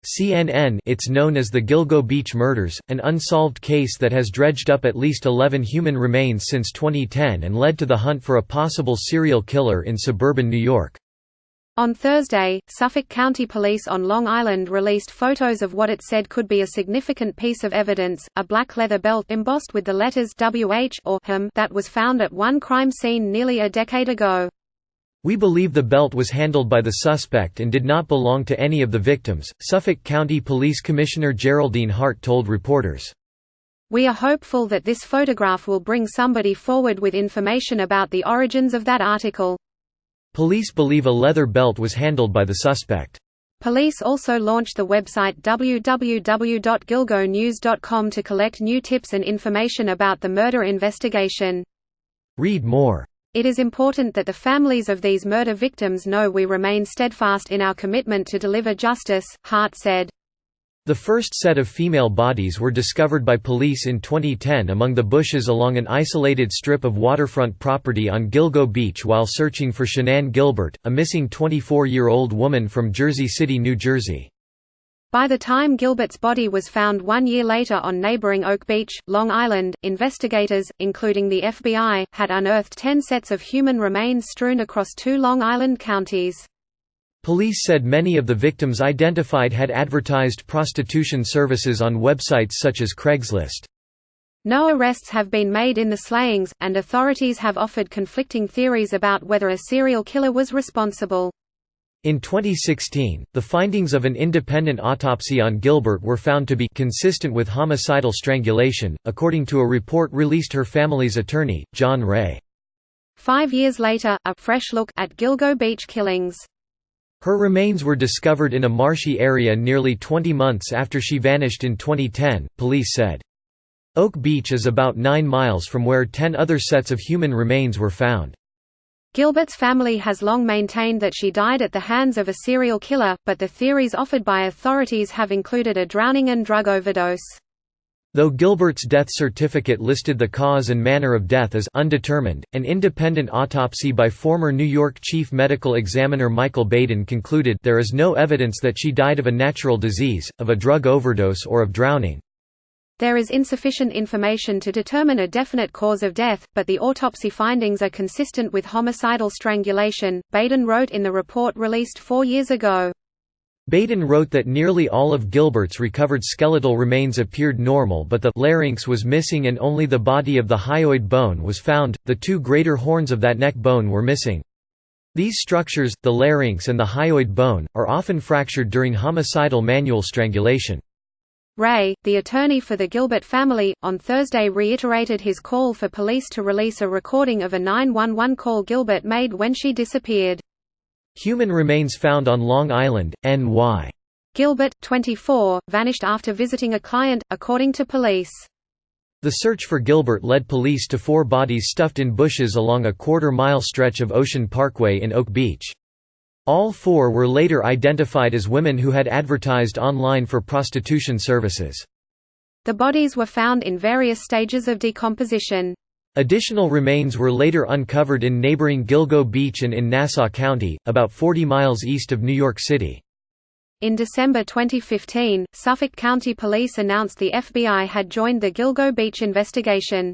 CNN. It's known as the Gilgo Beach murders, an unsolved case that has dredged up at least 11 human remains since 2010 and led to the hunt for a possible serial killer in suburban New York. On Thursday, Suffolk County Police on Long Island released photos of what it said could be a significant piece of evidence, a black leather belt embossed with the letters WH or HM that was found at one crime scene nearly a decade ago. "We believe the belt was handled by the suspect and did not belong to any of the victims," Suffolk County Police Commissioner Geraldine Hart told reporters. "We are hopeful that this photograph will bring somebody forward with information about the origins of that article." Police believe a leather belt was handled by the suspect. Police also launched the website www.gilgonews.com to collect new tips and information about the murder investigation. Read more. "It is important that the families of these murder victims know we remain steadfast in our commitment to deliver justice," Hart said. The first set of female bodies were discovered by police in 2010 among the bushes along an isolated strip of waterfront property on Gilgo Beach while searching for Shanann Gilbert, a missing 24-year-old woman from Jersey City, New Jersey. By the time Gilbert's body was found 1 year later on neighboring Oak Beach, Long Island, investigators, including the FBI, had unearthed 10 sets of human remains strewn across 2 Long Island counties. Police said many of the victims identified had advertised prostitution services on websites such as Craigslist. No arrests have been made in the slayings, and authorities have offered conflicting theories about whether a serial killer was responsible. In 2016, the findings of an independent autopsy on Gilbert were found to be consistent with homicidal strangulation, according to a report released her family's attorney, John Ray. 5 years later, a fresh look at Gilgo Beach killings. Her remains were discovered in a marshy area nearly 20 months after she vanished in 2010, police said. Oak Beach is about 9 miles from where 10 other sets of human remains were found. Gilbert's family has long maintained that she died at the hands of a serial killer, but the theories offered by authorities have included a drowning and drug overdose. Though Gilbert's death certificate listed the cause and manner of death as undetermined, an independent autopsy by former New York Chief Medical Examiner Michael Baden concluded there is no evidence that she died of a natural disease, of a drug overdose or of drowning. There is insufficient information to determine a definite cause of death, but the autopsy findings are consistent with homicidal strangulation, Baden wrote in the report released 4 years ago. Baden wrote that nearly all of Gilbert's recovered skeletal remains appeared normal, but the larynx was missing and only the body of the hyoid bone was found. The 2 greater horns of that neck bone were missing. These structures, the larynx and the hyoid bone, are often fractured during homicidal manual strangulation. Ray, the attorney for the Gilbert family, on Thursday reiterated his call for police to release a recording of a 911 call Gilbert made when she disappeared. Human remains found on Long Island, NY. Gilbert, 24, vanished after visiting a client, according to police. The search for Gilbert led police to 4 bodies stuffed in bushes along a quarter-mile stretch of Ocean Parkway in Oak Beach. All 4 were later identified as women who had advertised online for prostitution services. The bodies were found in various stages of decomposition. Additional remains were later uncovered in neighboring Gilgo Beach and in Nassau County, about 40 miles east of New York City. In December 2015, Suffolk County Police announced the FBI had joined the Gilgo Beach investigation.